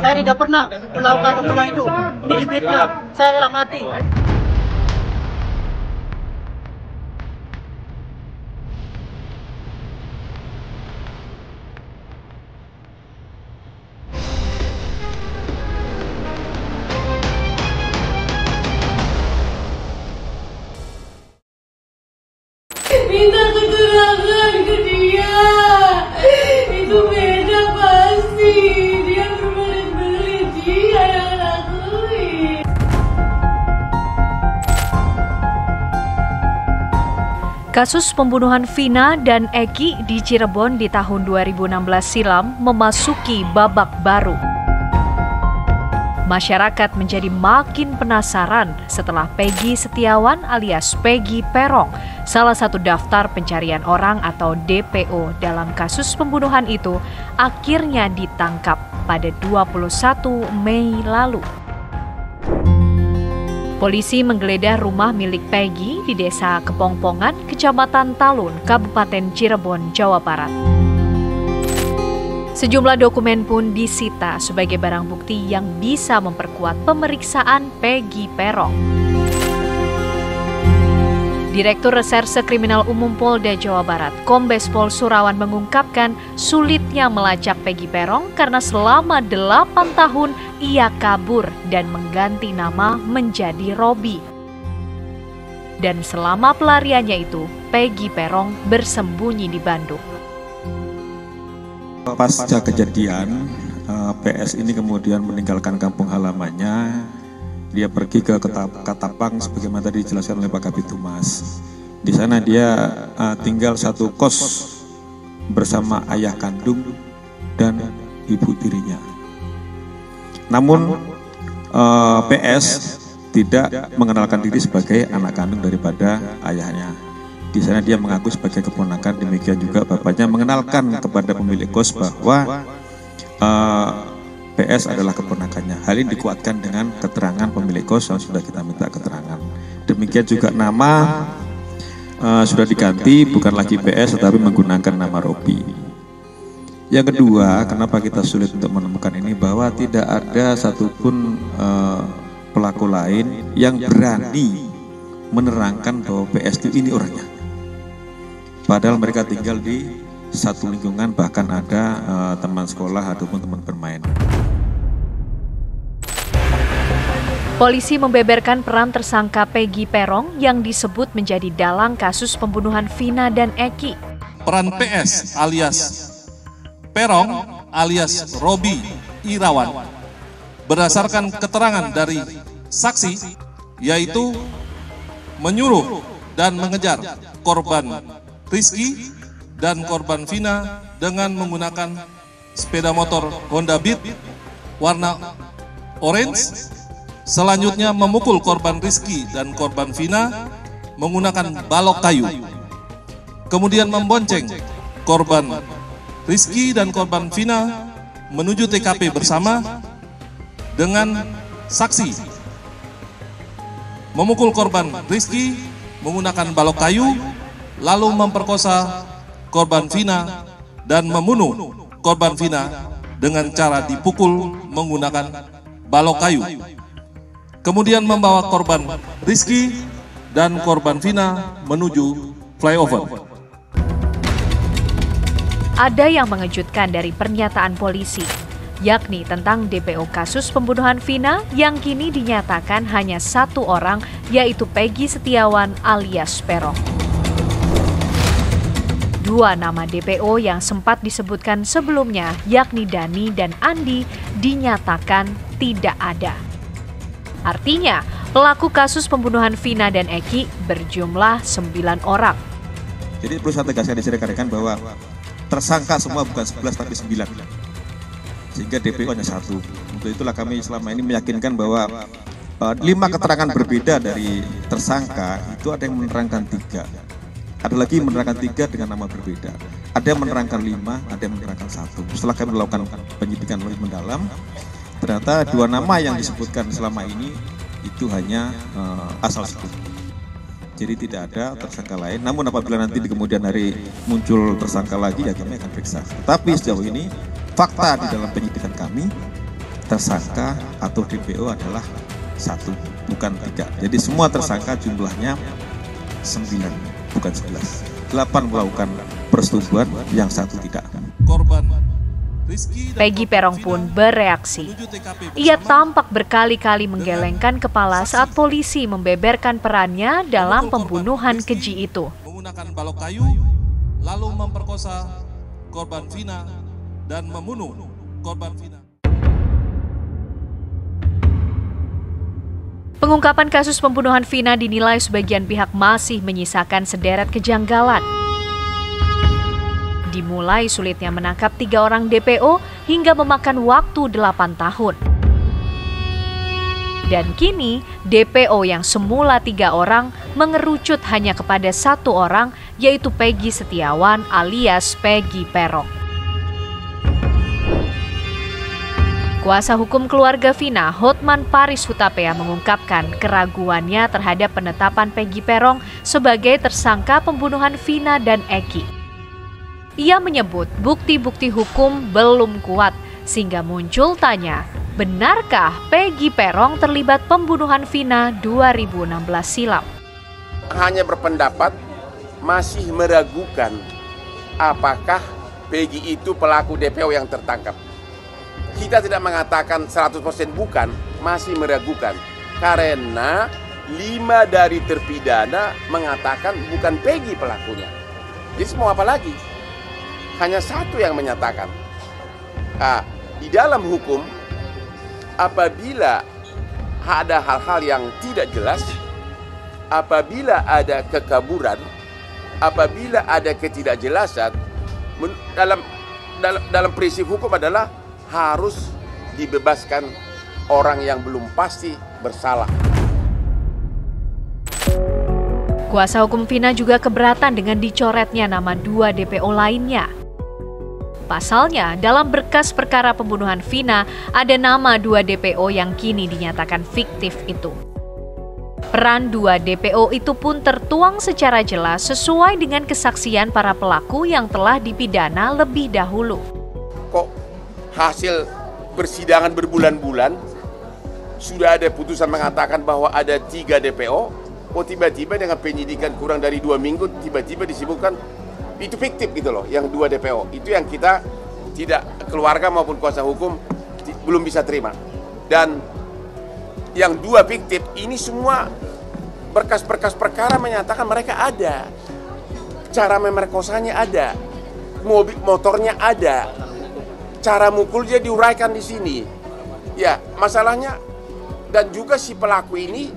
Saya tidak pernah melakukan semua itu. Ini fitnah. Saya rela mati. Minta keterangan ke dia. Itu beda pasti. Dia berbelit-belit. Dia yang lakuin. Kasus pembunuhan Vina dan Eki di Cirebon di tahun 2016 silam memasuki babak baru. Masyarakat menjadi makin penasaran setelah Peggy Setiawan alias Peggy Perong, salah satu daftar pencarian orang atau DPO dalam kasus pembunuhan itu, akhirnya ditangkap pada 21 Mei lalu. Polisi menggeledah rumah milik Peggy di Desa Kepongpongan, Kecamatan Talun, Kabupaten Cirebon, Jawa Barat. Sejumlah dokumen pun disita sebagai barang bukti yang bisa memperkuat pemeriksaan Peggy Perong. Direktur Reserse Kriminal Umum Polda Jawa Barat, Kombes Pol Surawan mengungkapkan sulitnya melacak Peggy Perong karena selama 8 tahun ia kabur dan mengganti nama menjadi Robi. Dan selama pelariannya itu, Peggy Perong bersembunyi di Bandung. Pasca kejadian, PS ini kemudian meninggalkan kampung halamannya. Dia pergi ke Katapang sebagaimana tadi dijelaskan oleh Pak Kabid Humas. Di sana dia tinggal satu kos bersama ayah kandung dan ibu tirinya. Namun PS tidak mengenalkan diri sebagai anak kandung daripada ayahnya. Di sana dia mengaku sebagai keponakan, demikian juga bapaknya mengenalkan kepada pemilik kos bahwa PS adalah keponakannya. Hal ini dikuatkan dengan keterangan pemilik kos yang sudah kita minta keterangan. Demikian juga nama sudah diganti, bukan lagi PS tetapi menggunakan nama Robi. Yang kedua, kenapa kita sulit untuk menemukan ini, bahwa tidak ada satupun pelaku lain yang berani menerangkan bahwa PS itu ini orangnya. Padahal mereka tinggal di satu lingkungan, bahkan ada teman sekolah ataupun teman bermain. Polisi membeberkan peran tersangka Peggy Perong yang disebut menjadi dalang kasus pembunuhan Vina dan Eki. Peran PS alias Perong alias Robi Irawan berdasarkan keterangan dari saksi, yaitu menyuruh dan mengejar korban Rizky dan korban Vina dengan menggunakan sepeda motor Honda Beat warna orange. Selanjutnya memukul korban Rizky dan korban Vina menggunakan balok kayu. Kemudian membonceng korban Rizky dan korban Vina menuju TKP bersama dengan saksi. Memukul korban Rizky menggunakan balok kayu, lalu memperkosa korban Vina dan membunuh korban Vina dengan cara dipukul menggunakan balok kayu. Kemudian membawa korban Rizky dan korban Vina menuju flyover. Ada yang mengejutkan dari pernyataan polisi, yakni tentang DPO kasus pembunuhan Vina yang kini dinyatakan hanya satu orang, yaitu Peggy Setiawan alias Perong. Dua nama DPO yang sempat disebutkan sebelumnya, yakni Dani dan Andi, dinyatakan tidak ada. Artinya, pelaku kasus pembunuhan Vina dan Eki berjumlah 9 orang. Jadi perlu saya tegaskan di sini rekan-rekan bahwa tersangka semua bukan 11 tapi 9. Sehingga DPO hanya 1. Untuk itulah kami selama ini meyakinkan bahwa 5 keterangan berbeda dari tersangka itu ada yang menerangkan 3. Ada lagi menerangkan 3 dengan nama berbeda. Ada yang menerangkan 5, ada yang menerangkan 1. Setelah kami melakukan penyidikan lebih mendalam, ternyata 2 nama yang disebutkan selama ini itu hanya asal sebut. Jadi tidak ada tersangka lain. Namun apabila nanti di kemudian hari muncul tersangka lagi, ya kami akan periksa. Tetapi sejauh ini fakta di dalam penyidikan kami tersangka atau DPO adalah 1, bukan 3. Jadi semua tersangka jumlahnya 9, bukan 11. 8 melakukan persetubuhan, yang 1 tidak. Korban Rizky dan Peggy Perong pun bereaksi. menuju TKP Ia bersama tampak berkali-kali menggelengkan kepala saat polisi membeberkan perannya dalam pembunuhan keji itu. menggunakan balok kayu, lalu memperkosa korban Vina dan membunuh korban Vina. Pengungkapan kasus pembunuhan Vina dinilai sebagian pihak masih menyisakan sederet kejanggalan. Dimulai sulitnya menangkap 3 orang DPO hingga memakan waktu 8 tahun. Dan kini DPO yang semula 3 orang mengerucut hanya kepada 1 orang, yaitu Peggy Setiawan alias Peggy Perong. Kuasa hukum keluarga Vina, Hotman Paris Hutapea, mengungkapkan keraguannya terhadap penetapan Peggy Perong sebagai tersangka pembunuhan Vina dan Eki. Ia menyebut bukti-bukti hukum belum kuat, sehingga muncul tanya, benarkah Peggy Perong terlibat pembunuhan Vina 2016 silam? Hanya berpendapat masih meragukan apakah Peggy itu pelaku DPO yang tertangkap. Kita tidak mengatakan 100% bukan, masih meragukan. Karena 5 dari terpidana mengatakan bukan Peggy pelakunya. Jadi mau apa lagi? Hanya 1 yang menyatakan. Di dalam hukum, apabila ada hal-hal yang tidak jelas, apabila ada kekaburan, apabila ada ketidakjelasan, dalam prinsip hukum adalah harus dibebaskan orang yang belum pasti bersalah. Kuasa hukum Vina juga keberatan dengan dicoretnya nama 2 DPO lainnya. Pasalnya, dalam berkas perkara pembunuhan Vina, ada nama 2 DPO yang kini dinyatakan fiktif itu. Peran 2 DPO itu pun tertuang secara jelas sesuai dengan kesaksian para pelaku yang telah dipidana lebih dahulu. Kok hasil persidangan berbulan-bulan sudah ada putusan mengatakan bahwa ada 3 DPO, kok tiba-tiba dengan penyidikan kurang dari 2 minggu tiba-tiba disebutkan itu fiktif gitu loh, yang 2 DPO. Itu yang kita tidak, keluarga maupun kuasa hukum belum bisa terima. Dan yang 2 fiktif ini semua berkas-berkas perkara menyatakan mereka ada, cara memerkosanya ada, motornya ada, cara mukulnya diuraikan di sini. Ya, masalahnya dan juga si pelaku ini,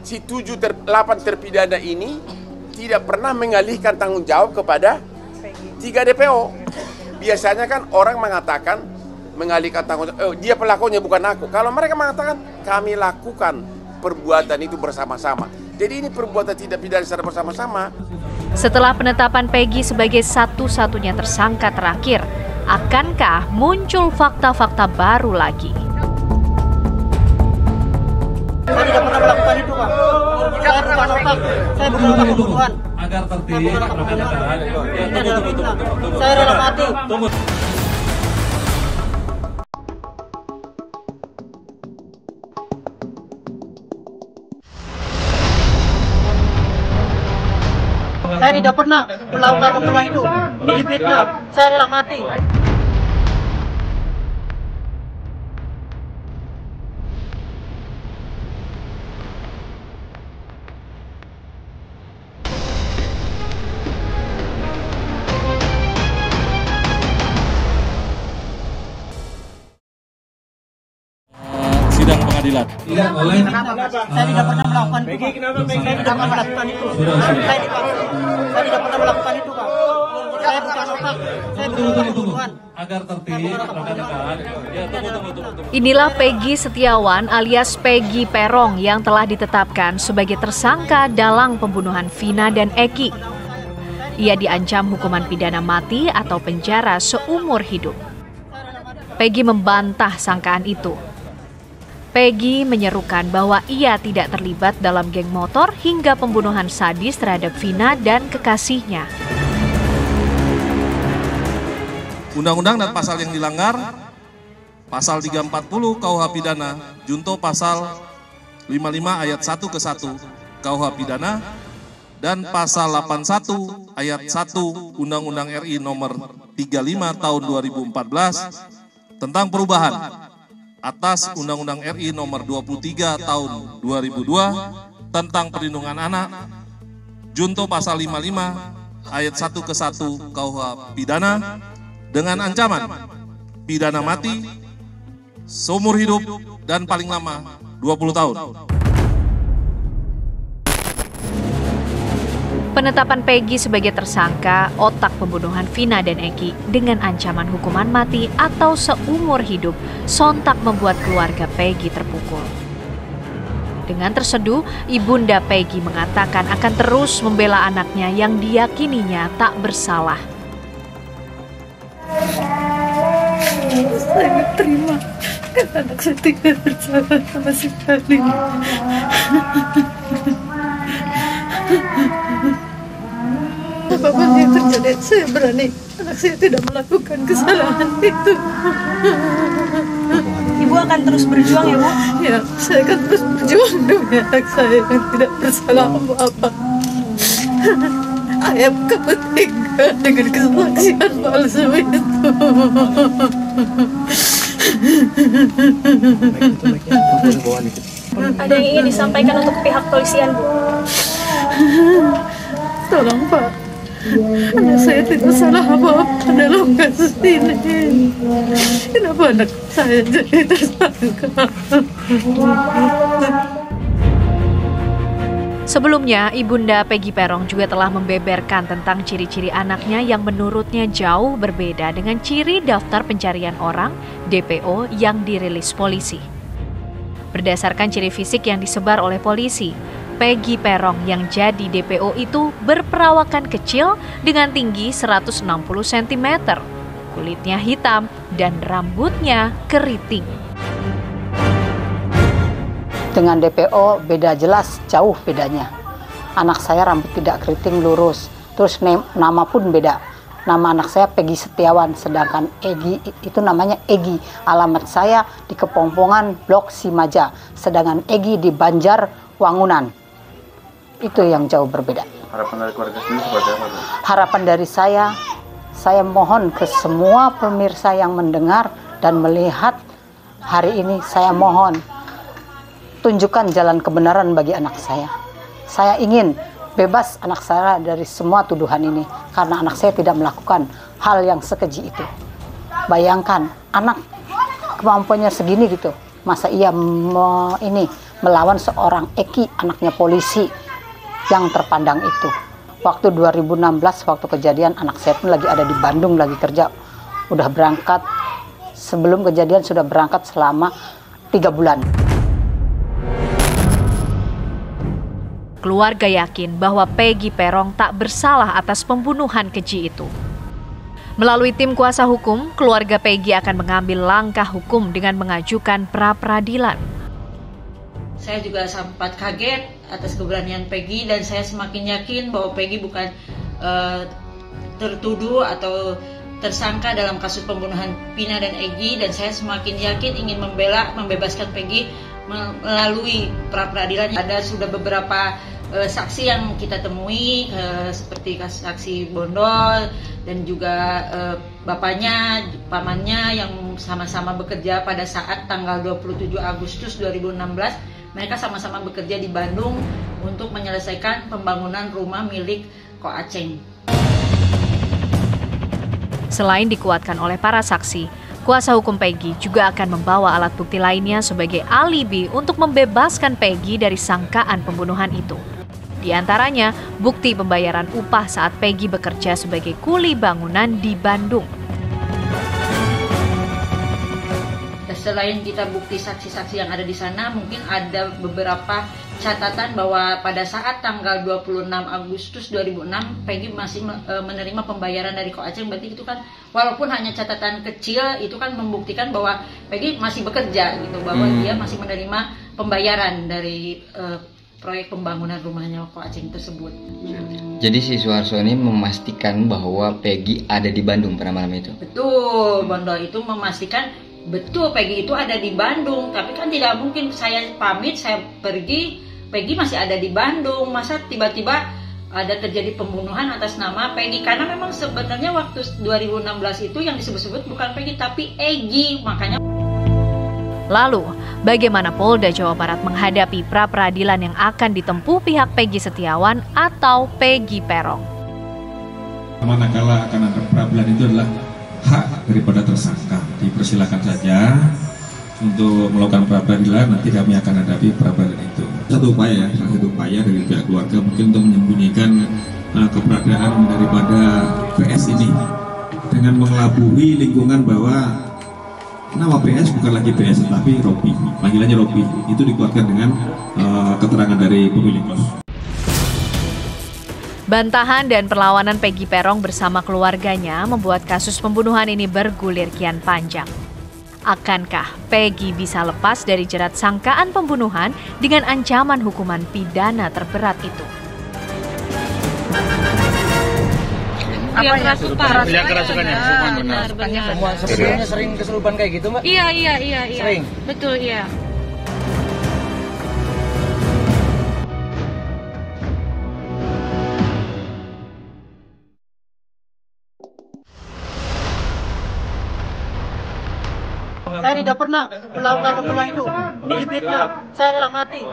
si 8 terpidana ini tidak pernah mengalihkan tanggung jawab kepada 3 DPO. Biasanya kan orang mengatakan mengalihkan tanggung jawab, dia pelakunya bukan aku. Kalau mereka mengatakan kami lakukan perbuatan itu bersama-sama. Jadi ini perbuatan tidak pidana secara bersama-sama. Setelah penetapan Peggy sebagai satu-satunya tersangka terakhir, akankah muncul fakta-fakta baru lagi? Saya tidak pernah melakukan itu, Pak. Saya bukan otak. Saya bukan otak pembunuhan. Agar tertib, rekan-rekan. Ini adalah fitnah. Saya rela mati. Saya tidak pernah melakukan pembunuhan itu. Ini fitnah. Saya rela mati. Sidang pengadilan. Saya tidak pernah melakukan itu, Pak. Saya tidak pernah melakukan itu. Saya tidak pernah melakukan itu, Pak. Saya bukan otak. Saya bukan otak pembunuhan. Agar tertib, rekan-rekan. Ya, tunggu. Inilah Peggy Setiawan alias Peggy Perong yang telah ditetapkan sebagai tersangka dalam pembunuhan Vina dan Eki. Ia diancam hukuman pidana mati atau penjara seumur hidup. Peggy membantah sangkaan itu. Peggy menyerukan bahwa ia tidak terlibat dalam geng motor hingga pembunuhan sadis terhadap Vina dan kekasihnya. Undang-undang dan pasal yang dilanggar Pasal 340 KUH Pidana junto pasal 55 ayat 1 ke 1 KUH Pidana dan pasal 81 ayat 1 Undang-Undang RI nomor 35 tahun 2014 tentang perubahan atas Undang-Undang RI nomor 23 tahun 2002 tentang perlindungan anak junto pasal 55 ayat 1 ke 1 KUH Pidana dengan ancaman pidana mati, seumur hidup, dan paling lama 20 tahun. Penetapan Peggy sebagai tersangka otak pembunuhan Vina dan Egi dengan ancaman hukuman mati atau seumur hidup sontak membuat keluarga Peggy terpukul. Dengan terseduh, ibunda Peggy mengatakan akan terus membela anaknya yang diyakininya tak bersalah. Saya terima karena anak saya tidak bersalah sama sekali. Apapun yang terjadi, saya berani. Anak saya tidak melakukan kesalahan itu. Ibu akan terus berjuang ya, Bu? Ya, saya akan terus berjuang demi anak saya yang tidak bersalah apa-apa. Ayah, kamu tega dengan kesaksian palsu itu. Ada yang ingin disampaikan untuk pihak polisian, Bu? Tolong, Pak. Anak saya tidak salah apa-apa dalam kasus ini. Kenapa anak saya jadi tersangka? Sebelumnya, ibunda Peggy Peron juga telah membeberkan tentang ciri-ciri anaknya yang menurutnya jauh berbeda dengan ciri daftar pencarian orang (DPO) yang dirilis polisi. Berdasarkan ciri fisik yang disebar oleh polisi, Peggy Peron yang jadi DPO itu berperawakan kecil dengan tinggi 160 cm, kulitnya hitam, dan rambutnya keriting. Dengan DPO beda jelas, jauh bedanya. Anak saya rambut tidak keriting, lurus. Terus nama pun beda. Nama anak saya Peggy Setiawan, sedangkan Egi itu namanya Egi. Alamat saya di Kepompongan, Blok Simaja, sedangkan Egi di Banjar, Wangunan. Itu yang jauh berbeda. Harapan dari keluarga sendiri seperti apa? Harapan dari saya mohon ke semua pemirsa yang mendengar dan melihat hari ini, saya mohon tunjukkan jalan kebenaran bagi anak saya. Saya ingin bebas anak saya dari semua tuduhan ini karena anak saya tidak melakukan hal yang sekeji itu. Bayangkan anak kemampuannya segini gitu, masa ia melawan seorang Eki, anaknya polisi yang terpandang itu. Waktu 2016 waktu kejadian anak saya pun lagi ada di Bandung, lagi kerja, udah berangkat. Sebelum kejadian sudah berangkat selama 3 bulan. Keluarga yakin bahwa Peggy Peron tak bersalah atas pembunuhan keji itu. Melalui tim kuasa hukum, keluarga Peggy akan mengambil langkah hukum dengan mengajukan pra-peradilan. Saya juga sempat kaget atas keberanian Peggy dan saya semakin yakin bahwa Peggy bukan tertuduh atau tersangka dalam kasus pembunuhan Vina dan Egi, dan saya semakin yakin ingin membebaskan Peggy melalui pra-peradilan. Ada sudah beberapa saksi yang kita temui seperti saksi Bondol dan juga bapaknya, pamannya yang sama-sama bekerja pada saat tanggal 27 Agustus 2016. Mereka sama-sama bekerja di Bandung untuk menyelesaikan pembangunan rumah milik Ko Aceng. Selain dikuatkan oleh para saksi, kuasa hukum Peggy juga akan membawa alat bukti lainnya sebagai alibi untuk membebaskan Peggy dari sangkaan pembunuhan itu. Di antaranya, bukti pembayaran upah saat Peggy bekerja sebagai kuli bangunan di Bandung. Selain kita bukti saksi-saksi yang ada di sana, mungkin ada beberapa catatan bahwa pada saat tanggal 26 Agustus 2006 Peggy masih menerima pembayaran dari Ko Aceng. Berarti itu kan walaupun hanya catatan kecil, itu kan membuktikan bahwa Peggy masih bekerja gitu, bahwa dia masih menerima pembayaran dari proyek pembangunan rumahnya Ko Aceng tersebut. Jadi si Suharso ini memastikan bahwa Peggy ada di Bandung pada malam itu? Betul, Bondo itu memastikan betul Peggy itu ada di Bandung, tapi kan tidak mungkin saya pamit, saya pergi, Peggy masih ada di Bandung. Masa tiba-tiba ada terjadi pembunuhan atas nama Peggy? Karena memang sebenarnya waktu 2016 itu yang disebut-sebut bukan Peggy tapi Egy, makanya. Lalu, bagaimana Polda Jawa Barat menghadapi pra-peradilan yang akan ditempuh pihak Peggy Setiawan atau Peggy Peron? Manakala akan ada pra-peradilan itu adalah hak daripada tersangka. Dipersilakan saja untuk melakukan pra-peradilan, nanti kami akan hadapi pra-peradilan itu. Satu upaya dari pihak keluarga mungkin untuk menyembunyikan keberadaan daripada PS ini dengan mengelabui lingkungan bahwa nama PS bukan lagi PS tapi Robi, panggilannya Robi. Itu dikuatkan dengan keterangan dari pemilik kos. Bantahan dan perlawanan Peggy Peron bersama keluarganya membuat kasus pembunuhan ini bergulir kian panjang. Akankah Peggy bisa lepas dari jerat sangkaan pembunuhan dengan ancaman hukuman pidana terberat itu? Yang kerasukannya semua benar. Semua sebelumnya sering kesurupan kayak gitu, Mbak? Iya. Sering. Betul, iya. Saya tidak pernah melakukan pembunuhan itu. Ini fitnah. Saya adalah mati.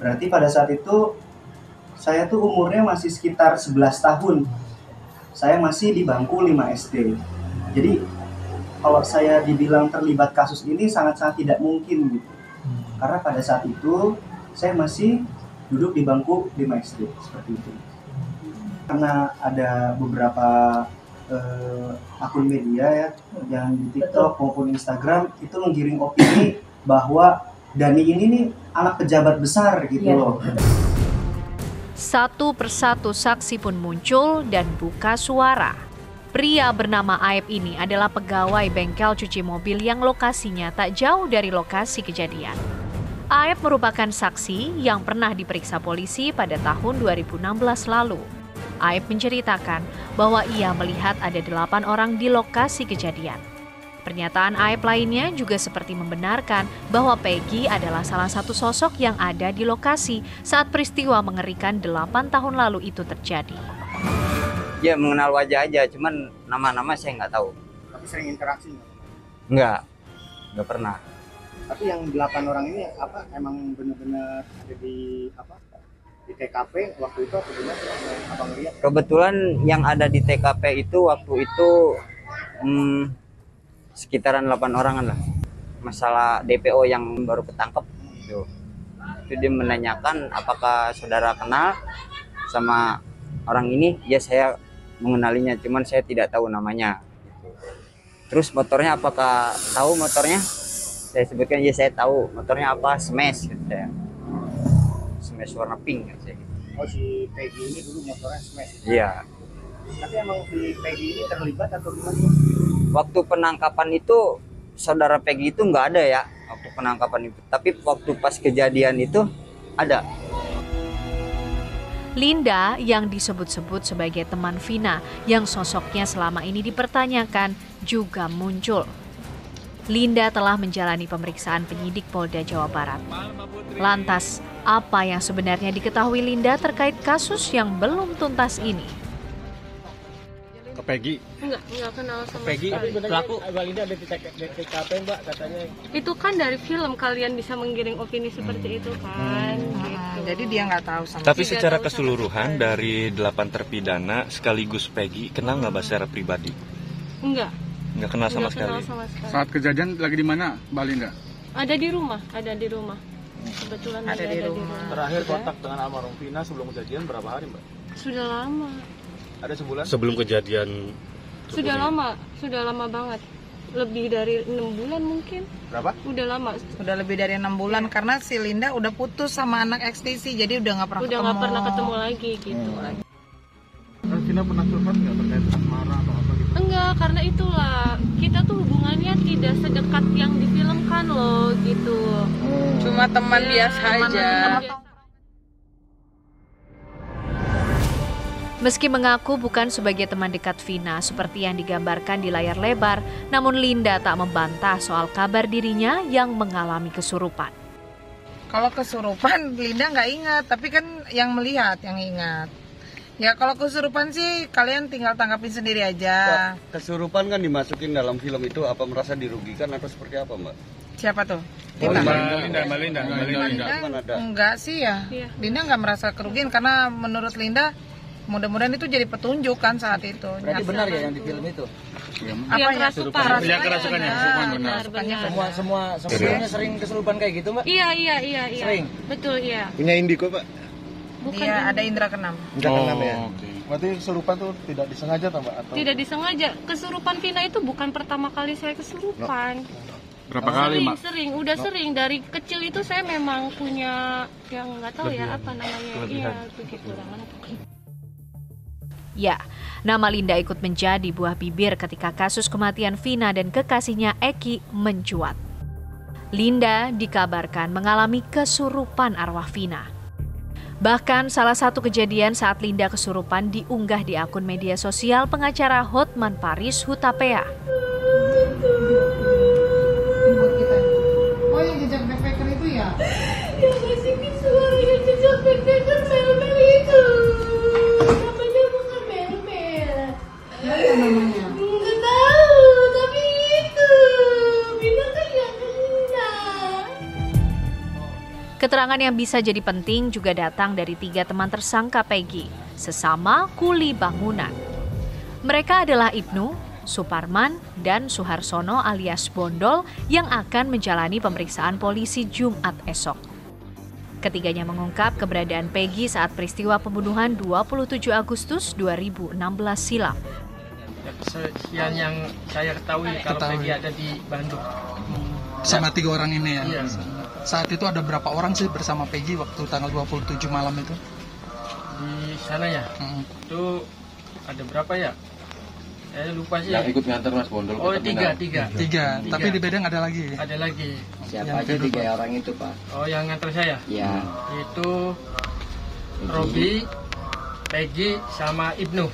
Berarti pada saat itu saya tuh umurnya masih sekitar 11 tahun. Saya masih di bangku 5 SD. Jadi kalau saya dibilang terlibat kasus ini sangat-sangat tidak mungkin gitu. Karena pada saat itu saya masih duduk di bangku 5 SD seperti itu. Karena ada beberapa akun media ya yang di TikTok maupun Instagram itu menggiring opini bahwa Dani ini nih anak pejabat besar gitu loh. Satu persatu saksi pun muncul dan buka suara. Pria bernama Aep ini adalah pegawai bengkel cuci mobil yang lokasinya tak jauh dari lokasi kejadian. Aep merupakan saksi yang pernah diperiksa polisi pada tahun 2016 lalu. Aep menceritakan bahwa ia melihat ada 8 orang di lokasi kejadian. Pernyataan Aep lainnya juga seperti membenarkan bahwa Peggy adalah salah satu sosok yang ada di lokasi saat peristiwa mengerikan 8 tahun lalu itu terjadi. Ya mengenal wajah aja, cuman nama-nama saya nggak tahu. Tapi sering interaksi nggak? Nggak pernah. Tapi yang 8 orang ini apa emang benar-benar ada di TKP waktu itu atau gimana? Apa ngeliat? Kebetulan yang ada di TKP itu waktu itu sekitaran 8 orangan lah. Masalah DPO yang baru ketangkep itu dia menanyakan apakah saudara kenal sama orang ini. Ya saya mengenalinya, cuman saya tidak tahu namanya. Terus motornya apakah tahu motornya? Saya sebutkan ya saya tahu motornya apa, Smash gitu saya. Smash warna pink gitu saya. Oh si Peggy ini dulu motornya Smash. Iya. Tapi emang si Peggy ini terlibat atau gimana? Waktu penangkapan itu saudara Peggy itu nggak ada ya. waktu penangkapan itu. Tapi waktu pas kejadian itu ada. Linda yang disebut-sebut sebagai teman Vina yang sosoknya selama ini dipertanyakan juga muncul. Linda telah menjalani pemeriksaan penyidik Polda Jawa Barat. Lantas, apa yang sebenarnya diketahui Linda terkait kasus yang belum tuntas ini? Ke Peggy? Enggak kenal sama Peggy, pelaku? Linda ada di TKP Mbak katanya. Itu kan dari film, kalian bisa menggiring opini seperti itu kan. Gitu. Jadi dia nggak tahu sama. Tapi secara keseluruhan dari 8 terpidana sekaligus Peggy kenal nggak Mbak secara pribadi? Enggak. Nggak kenal sama sekali. Saat kejadian lagi di mana Mbak Linda? Ada di rumah. Kebetulan ada di rumah. Terakhir kontak dengan almarhum Vina sebelum kejadian berapa hari Mbak? Sudah lama. Ada sebulan? Sebelum kejadian. Sudah lama banget. Lebih dari 6 bulan mungkin. Berapa? Udah lama. Udah lebih dari 6 bulan karena si Linda udah putus sama anak ekstisi, jadi udah nggak pernah ketemu lagi gitu. Vina pernah curhat nggak terkait asmara atau apa gitu? Enggak, karena itulah kita tuh hubungannya tidak sedekat yang difilmkan loh gitu. Cuma teman biasa aja. Meski mengaku bukan sebagai teman dekat Vina seperti yang digambarkan di layar lebar, namun Linda tak membantah soal kabar dirinya yang mengalami kesurupan. Kalau kesurupan Linda nggak ingat, tapi kan yang melihat yang ingat. Ya kalau kesurupan sih kalian tinggal tanggapin sendiri aja. Kesurupan kan dimasukin dalam film itu, apa merasa dirugikan atau seperti apa Mbak? Siapa tuh? Mbak Linda. Enggak sih ya. Linda nggak merasa kerugian karena menurut Linda mudah-mudahan itu jadi petunjuk kan saat itu. Berarti benar ya yang di film itu? Apa ya? Kerasukannya benar. Semuanya sering kesurupan kayak gitu Mbak? Iya. Sering? Betul, iya. Punya Indiko Pak? Bukan. Iya, ada indra keenam. Ya. Berarti kesurupan tuh tidak disengaja Mbak? Atau? Tidak disengaja. Kesurupan Vina itu bukan pertama kali saya kesurupan. Berapa kali Mbak? Sering. Dari kecil itu saya memang punya yang nggak tahu ya apa namanya. Iya, begitu. Ya, nama Linda ikut menjadi buah bibir ketika kasus kematian Vina dan kekasihnya Eki mencuat. Linda dikabarkan mengalami kesurupan arwah Vina. Bahkan salah satu kejadian saat Linda kesurupan diunggah di akun media sosial pengacara Hotman Paris Hutapea. Oh yang jejak backpacker itu ya? Yang ngasih suara yang jejak backpacker mel-mel itu. Namanya bukan mel-mel. Apa namanya? Nggak tahu, tapi itu. Vina kan yang kena. Keterangan yang bisa jadi penting juga datang dari 3 teman tersangka Peggy, sesama kuli bangunan. Mereka adalah Ibnu, Suparman, dan Suharsono alias Bondol yang akan menjalani pemeriksaan polisi Jumat esok. Ketiganya mengungkap keberadaan Peggy saat peristiwa pembunuhan 27 Agustus 2016 silam. Sekian yang saya ketahui kalau Peggy ada di Bandung. Sama 3 orang ini ya? Iya. Saat itu ada berapa orang sih bersama Peggy waktu tanggal 27 malam itu? Di sana ya? Itu ada berapa ya? Saya lupa sih. Yang ikut nganter Mas Bondol. Oh, 3. Tapi di Bedeng ada lagi? Ada lagi. Siapa aja 3 orang itu Pak? Oh, yang nganter saya? Iya. Itu Robi, Peggy, sama Ibnu.